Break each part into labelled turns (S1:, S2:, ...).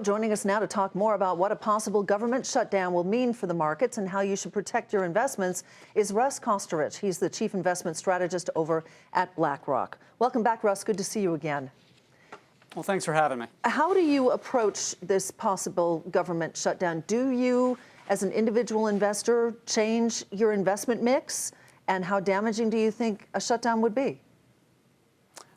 S1: Joining us now to talk more about what a possible government shutdown will mean for the markets and how you should protect your investments is Russ Koesterich. He's the chief investment strategist over at BlackRock. Welcome back, Russ. Good to see you again.
S2: Well, thanks for having me.
S1: How do you approach this possible government shutdown? Do you, as an individual investor, change your investment mix? And how damaging do you think a shutdown would be?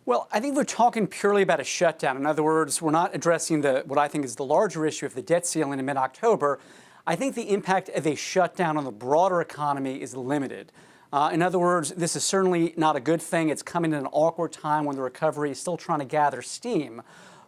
S2: Well, I think we're talking purely about a shutdown. In other words, we're not addressing what I think is the larger issue of the debt ceiling in mid-October. I think the impact of a shutdown on the broader economy is limited. In other words, this is certainly not a good thing. It's coming at an awkward time when the recovery is still trying to gather steam.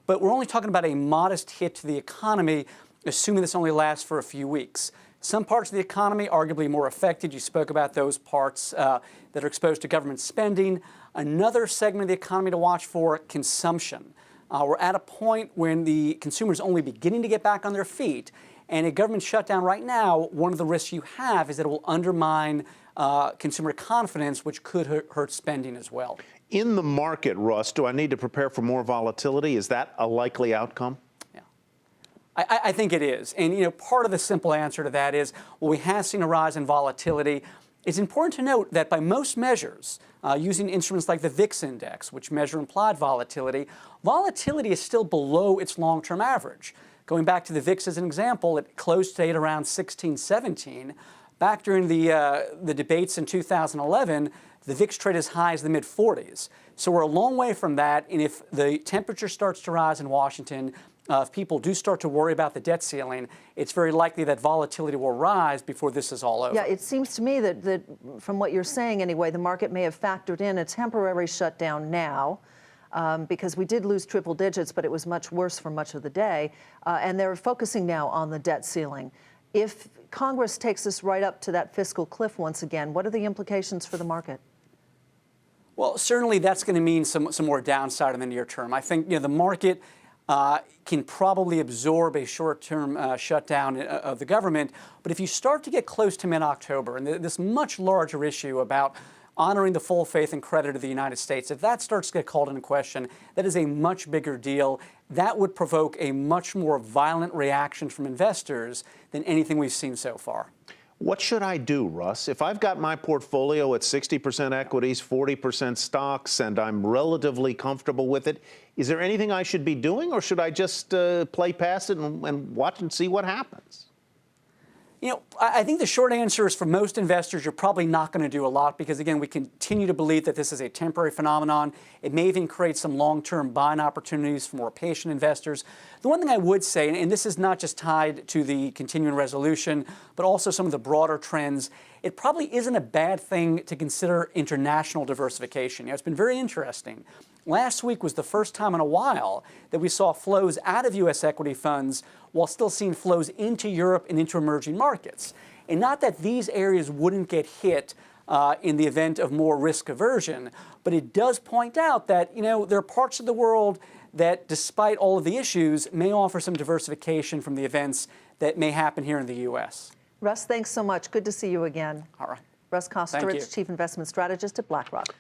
S2: But we're only talking about a modest hit to the economy, assuming this only lasts for a few weeks. Some parts of the economy arguably more affected. You spoke about those parts that are exposed to government spending. Another segment of the economy to watch for, consumption. We're at a point when the consumer is only beginning to get back on their feet. And a government shutdown right now, one of the risks you have is that it will undermine consumer confidence, which could hurt spending as well.
S3: In the market, Russ, do I need to prepare for more volatility? Is that a likely outcome?
S2: I think it is. And, part of the simple answer to that is, well, we have seen a rise in volatility. It's important to note that by most measures, using instruments like the VIX index, which measure implied volatility, volatility is still below its long-term average. Going back to the VIX as an example, it closed today at around 16, 17. Back during the debates in 2011, the VIX traded as high as the mid-40s. So we're a long way from that, and if the temperature starts to rise in Washington, if people do start to worry about the debt ceiling, it's very likely that volatility will rise before this is all over.
S1: Yeah, it seems to me that from what you're saying anyway, the market may have factored in a temporary shutdown now because we did lose triple digits, but it was much worse for much of the day. And they're focusing now on the debt ceiling. If Congress takes us right up to that fiscal cliff once again, what are the implications for the market?
S2: Well, certainly that's going to mean some more downside in the near term. I think the market can probably absorb a short-term shutdown of the government. But if you start to get close to mid-October and this much larger issue about honoring the full faith and credit of the United States, if that starts to get called into question, that is a much bigger deal. That would provoke a much more violent reaction from investors than anything we've seen so far.
S3: What should I do, Russ? If I've got my portfolio at 60% equities, 40% stocks, and I'm relatively comfortable with it, is there anything I should be doing, or should I just play past it and watch and see what happens?
S2: I think the short answer is for most investors, you're probably not going to do a lot because, again, we continue to believe that this is a temporary phenomenon. It may even create some long-term buying opportunities for more patient investors. The one thing I would say, and this is not just tied to the continuing resolution, but also some of the broader trends, it probably isn't a bad thing to consider international diversification. It's been very interesting. Last week was the first time in a while that we saw flows out of U.S. equity funds while still seeing flows into Europe and into emerging markets. And not that these areas wouldn't get hit in the event of more risk aversion, but it does point out that, there are parts of the world that, despite all of the issues, may offer some diversification from the events that may happen here in the U.S.
S1: Russ, thanks so much. Good to see you again.
S2: All right.
S1: Russ Koesterich, Chief Investment Strategist at BlackRock.